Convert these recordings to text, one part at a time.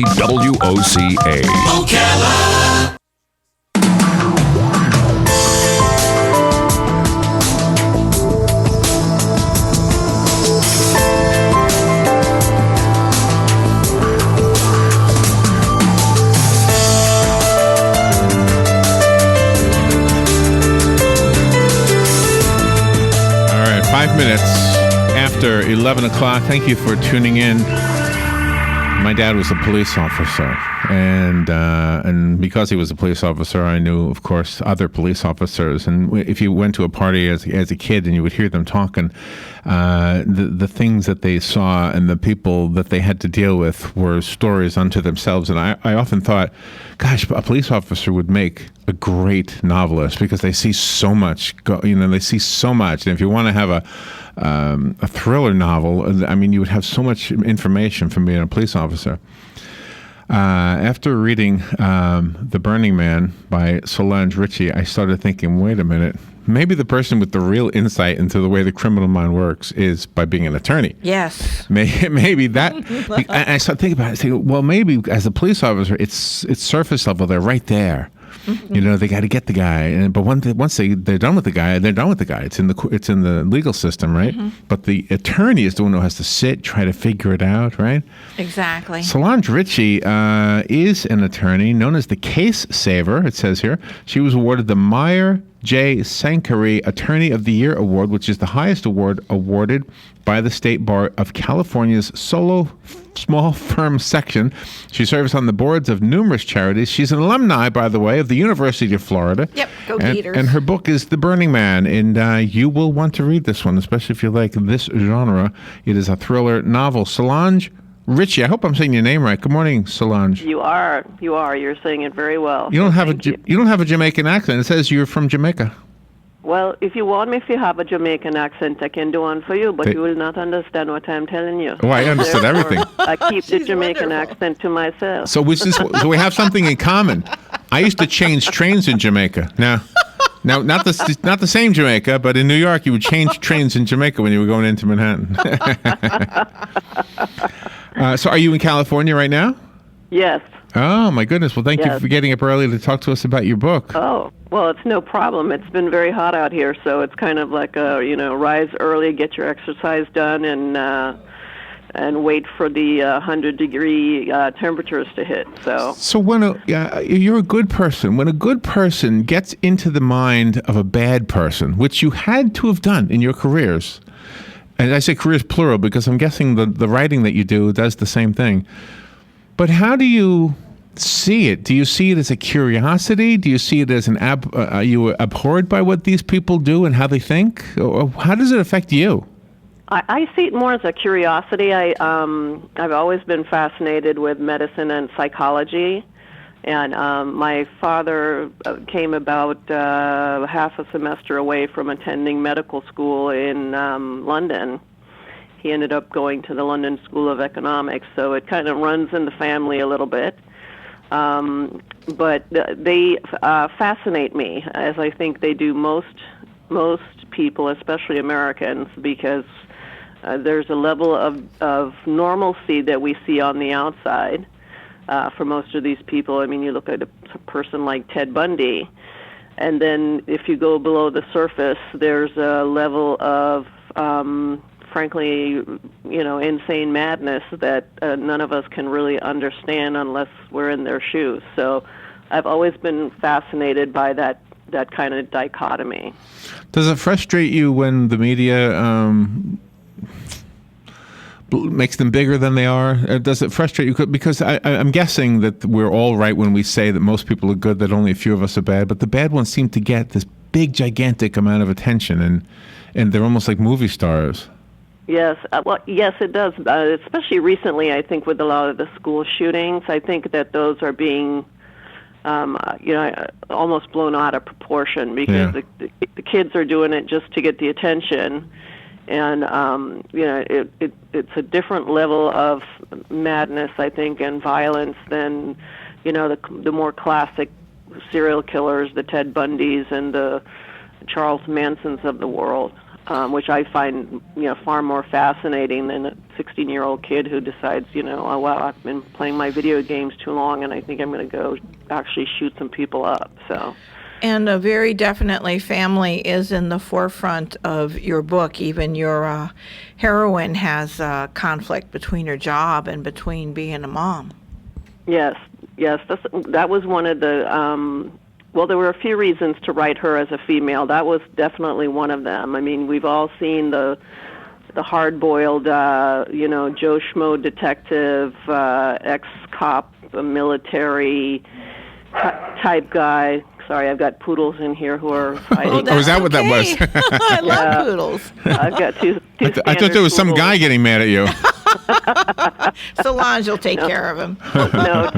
WOCA. Ocala. All right, 5 minutes after 11 o'clock. Thank you for tuning in. My dad was a police officer, and because he was a police officer, I knew, of course, other police officers. And if you went to a party as a kid and you would hear them talking, the things that they saw and the people that they had to deal with were stories unto themselves. And I often thought, gosh, a police officer would make a great novelist because they see so much. They see so much. And if you want to have a thriller novel, I mean, you would have so much information from being a police officer. After reading The Burning Man by Solange Ritchie, I started thinking, wait a minute, maybe the person with the real insight into the way the criminal mind works is by being an attorney. Yes. Maybe that. I started thinking about it. Well, maybe as a police officer, it's surface level. They're right there. Mm-hmm. They got to get the guy, but once they're done with the guy, they're done with the guy. It's in the legal system, right? Mm-hmm. But the attorney is the one who has to sit, try to figure it out, right? Exactly. Solange Ritchie is an attorney known as the Case Saver. It says here she was awarded the Meyer J. Sankari Attorney of the Year Award, which is the highest award awarded by the State Bar of California's solo small firm section. She serves on the boards of numerous charities. She's an alumni, by the way, of the University of Florida. Yep, go Gators. And her book is The Burning Man, and you will want to read this one, especially if you like this genre. It is a thriller novel. Solange Ritchie, I hope I'm saying your name right. Good morning, Solange. You are. You're saying it very well. You don't have a Jamaican accent. It says you're from Jamaica. Well, if you want me to have a Jamaican accent, I can do one for you, but you will not understand what I'm telling you. Oh, I understood everything. I keep the Jamaican accent to myself. So we have something in common. I used to change trains in Jamaica. Now, not the same Jamaica, but in New York, you would change trains in Jamaica when you were going into Manhattan. So are you in California right now? Yes. Oh, my goodness. Well, thank you for getting up early to talk to us about your book. Oh, well, it's no problem. It's been very hot out here, so it's kind of like rise early, get your exercise done, and wait for the 100-degree temperatures to hit. So when you're a good person. When a good person gets into the mind of a bad person, which you had to have done in your careers, and I say careers plural because I'm guessing the writing that you do does the same thing. But how do you see it? Do you see it as a curiosity? Do you see it as are you abhorred by what these people do and how they think? Or how does it affect you? I see it more as a curiosity. I've always been fascinated with medicine and psychology. And my father came about half a semester away from attending medical school in London. He ended up going to the London School of Economics, so it kind of runs in the family a little bit. But they fascinate me, as I think they do most people, especially Americans, because there's a level of normalcy that we see on the outside for most of these people. I mean, you look at a person like Ted Bundy, and then if you go below the surface, there's a level of frankly, insane madness that none of us can really understand unless we're in their shoes. So I've always been fascinated by that kind of dichotomy. Does it frustrate you when the media makes them bigger than they are? Does it frustrate you? Because I'm guessing that we're all right when we say that most people are good, that only a few of us are bad, but the bad ones seem to get this big, gigantic amount of attention, and they're almost like movie stars. Yes, yes, it does. Especially recently, I think with a lot of the school shootings, I think that those are being, almost blown out of proportion because the kids are doing it just to get the attention, and it's a different level of madness, I think, and violence than, the more classic serial killers, the Ted Bundys and the Charles Mansons of the world. Which I find, far more fascinating than 16-year-old kid who decides, oh wow, I've been playing my video games too long, and I think I'm going to go actually shoot some people up. So. And very definitely family is in the forefront of your book. Even your heroine has conflict between her job and between being a mom. Yes. That was one of the, well, there were a few reasons to write her as a female. That was definitely one of them. I mean, we've all seen the hard-boiled, Joe Schmo detective, ex-cop, military type guy. Sorry, I've got poodles in here who are fighting. Oh, is that what that was? I love poodles. I've got two I thought there was some poodles. guy getting mad at you. Solange will take care of him. No,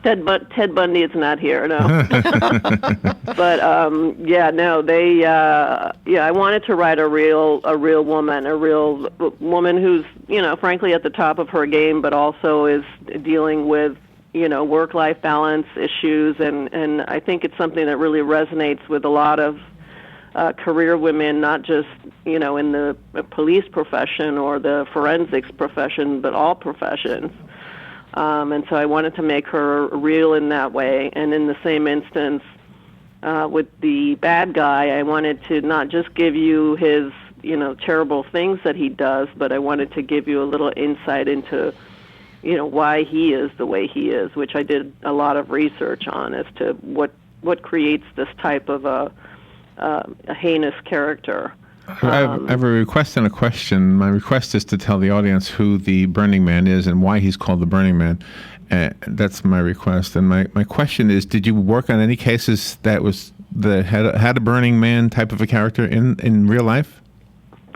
Ted Bundy is not here. No, but I wanted to write a real woman who's frankly at the top of her game, but also is dealing with work-life balance issues, and I think it's something that really resonates with a lot of career women, not just in the police profession or the forensics profession, but all professions. And so I wanted to make her real in that way. And in the same instance, with the bad guy, I wanted to not just give you his terrible things that he does, but I wanted to give you a little insight into why he is the way he is, which I did a lot of research on as to what creates this type of a heinous character. I have a request and a question. My request is to tell the audience who the Burning Man is and why he's called the Burning Man. That's my request. And my question is, did you work on any cases that had a Burning Man type of a character in real life?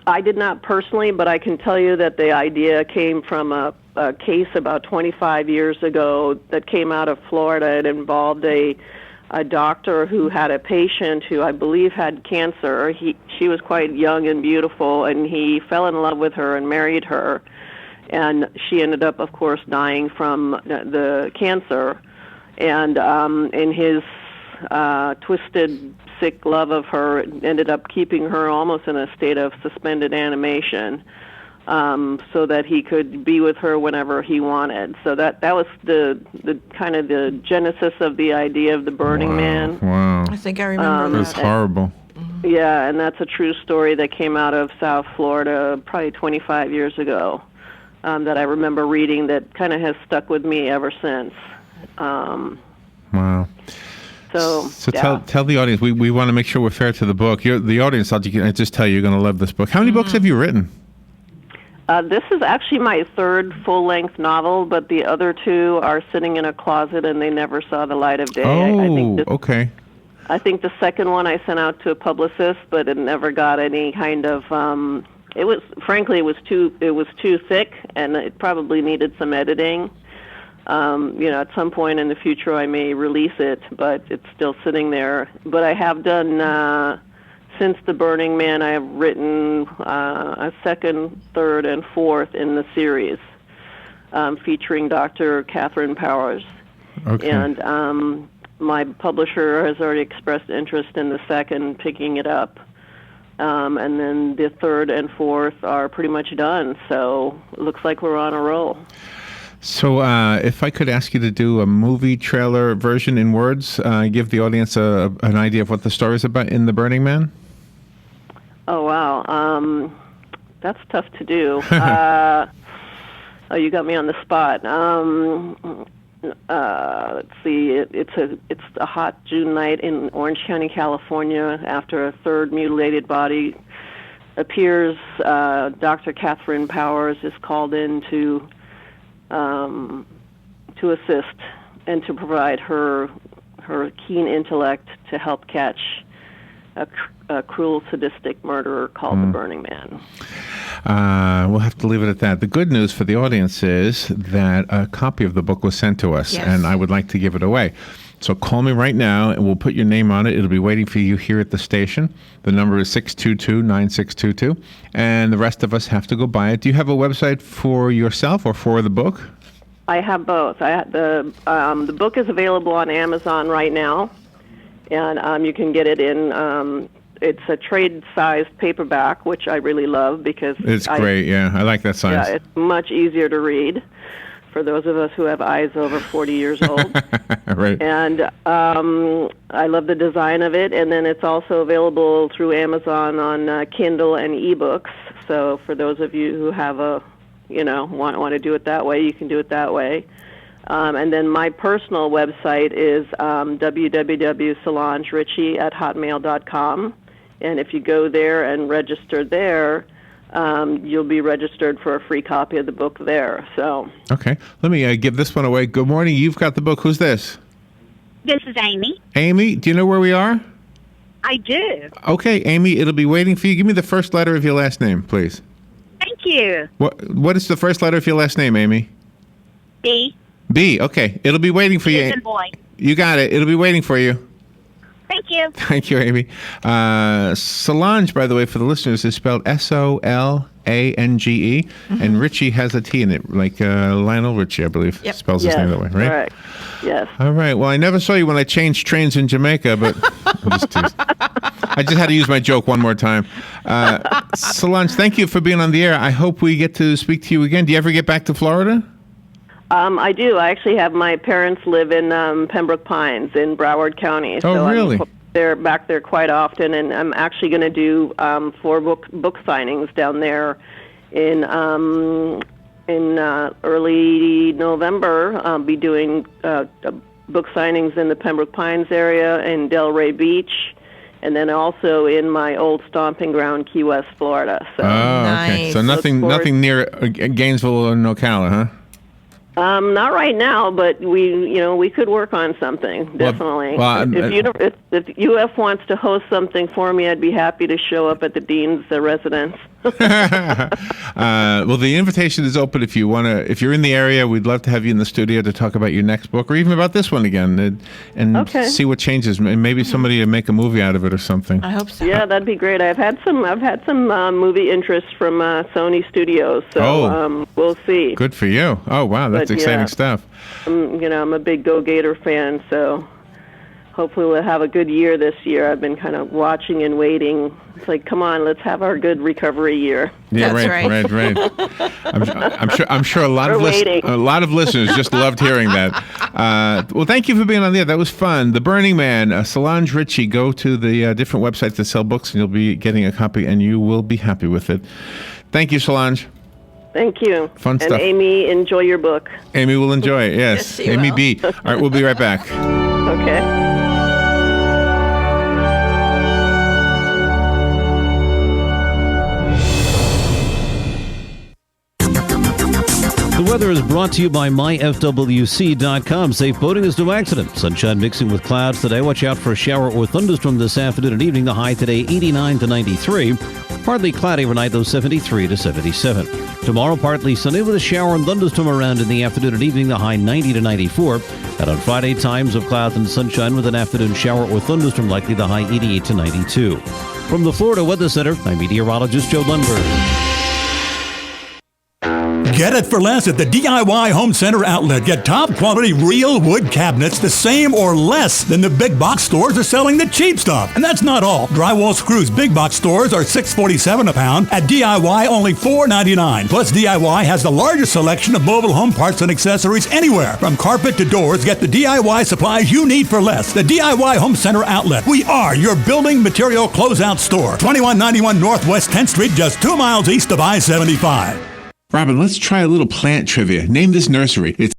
I did not personally, but I can tell you that the idea came from a case about 25 years ago that came out of Florida. It involved a doctor who had a patient who I believe had cancer. She was quite young and beautiful, and he fell in love with her and married her. And she ended up, of course, dying from the cancer. And in his twisted, sick love of her, ended up keeping her almost in a state of suspended animation, so that he could be with her whenever he wanted. So that was the kind of the genesis of the idea of the Burning Man. Wow. I think I remember that. That's horrible. Yeah, and that's a true story that came out of South Florida probably 25 years ago, that I remember reading, that kind of has stuck with me ever since. Wow. So yeah. tell the audience, we want to make sure we're fair to the book. The audience, I just tell you, you're going to love this book. How many books have you written? This is actually my third full-length novel, but the other two are sitting in a closet and they never saw the light of day. Okay. I think the second one I sent out to a publicist, but it never got any kind of. It was too thick, and it probably needed some editing. At some point in the future, I may release it, but it's still sitting there. But I have done. Since The Burning Man, I have written a second, third, and fourth in the series, featuring Dr. Catherine Powers. Okay. And my publisher has already expressed interest in the second, picking it up. And then the third and fourth are pretty much done. So it looks like we're on a roll. So if I could ask you to do a movie trailer version in words, give the audience an idea of what the story is about in The Burning Man. Oh, wow. That's tough to do. You got me on the spot. Let's see. It's a hot June night in Orange County, California. After a third mutilated body appears, Dr. Catherine Powers is called in to assist and to provide her keen intellect to help catch a cruel, sadistic murderer called the Burning Man. We'll have to leave it at that. The good news for the audience is that a copy of the book was sent to us, and I would like to give it away. So call me right now, and we'll put your name on it. It'll be waiting for you here at the station. The number is 622-9622, and the rest of us have to go buy it. Do you have a website for yourself or for the book? I have both. The book is available on Amazon right now. And you can get it in it's a trade-sized paperback, which I really love because It's great, yeah. I like that size. Yeah, it's much easier to read for those of us who have eyes over 40 years old. Right. And I love the design of it, and then it's also available through Amazon on Kindle and ebooks. So for those of you who have want to do it that way, you can do it that way. And then my personal website is www.solangeritchie@hotmail.com. And if you go there and register there, you'll be registered for a free copy of the book there. So Okay. Let me give this one away. Good morning. You've got the book. Who's this? This is Amy. Amy, do you know where we are? I do. Okay, Amy, it'll be waiting for you. Give me the first letter of your last name, please. Thank you. What is the first letter of your last name, Amy? B. B. Okay. It'll be waiting for you. As in boy. You got it. It'll be waiting for you. Thank you. Thank you, Amy. Solange, by the way, for the listeners, is spelled Solange, and Ritchie has a T in it, like Lionel Ritchie, I believe, spells his name that way, right? Correct. Yes. All right. Well, I never saw you when I changed trains in Jamaica, but I just had to use my joke one more time. Solange, thank you for being on the air. I hope we get to speak to you again. Do you ever get back to Florida? I do. I actually have my parents live in Pembroke Pines in Broward County. Oh, so really? They're back there quite often, and I'm actually going to do 4 book signings down there in early November. I'll be doing book signings in the Pembroke Pines area in Delray Beach, and then also in my old stomping ground, Key West, Florida. So, okay. Nice. So nothing near Gainesville or Ocala, huh? Not right now, but we could work on something, definitely. If UF wants to host something for me, I'd be happy to show up at the dean's residence. Well, the invitation is open if you want to. If you're in the area, we'd love to have you in the studio to talk about your next book, or even about this one again, and see what changes. Maybe somebody will make a movie out of it or something. I hope so. Yeah, that'd be great. I've had some movie interest from Sony Studios, so we'll see. Good for you. Oh, wow, that's exciting stuff. I'm a big Go Gator fan, so hopefully we'll have a good year this year. I've been kind of watching and waiting. It's like, come on, let's have our good recovery year. Yeah, That's right. I'm sure a lot of listeners just loved hearing that. Well, thank you for being on the air. That was fun. The Burning Man, Solange Ritchie. Go to the different websites that sell books, and you'll be getting a copy, and you will be happy with it. Thank you, Solange. Thank you. Fun stuff. And Amy, enjoy your book. Amy will enjoy it. Yes, Yes, she Amy will. B. All right, we'll be right back. Okay. The weather is brought to you by myfwc.com. Safe boating is no accident. Sunshine mixing with clouds today. Watch out for a shower or thunderstorm this afternoon and evening. The high today 89 to 93. Partly cloudy overnight, though 73 to 77. Tomorrow, partly sunny with a shower and thunderstorm around in the afternoon and evening. The high 90 to 94. And on Friday, times of clouds and sunshine with an afternoon shower or thunderstorm likely. The high 88 to 92. From the Florida Weather Center, I'm meteorologist Joe Lundberg. Get it for less at the DIY Home Center outlet. Get top quality real wood cabinets the same or less than the big box stores are selling the cheap stuff. And that's not all. Drywall screws big box stores are $6.47 a pound. At DIY, only $4.99. Plus, DIY has the largest selection of mobile home parts and accessories anywhere. From carpet to doors, get the DIY supplies you need for less. The DIY Home Center outlet. We are your building material closeout store. 2191 Northwest 10th Street, just 2 miles east of I-75. Robin, let's try a little plant trivia. Name this nursery. It's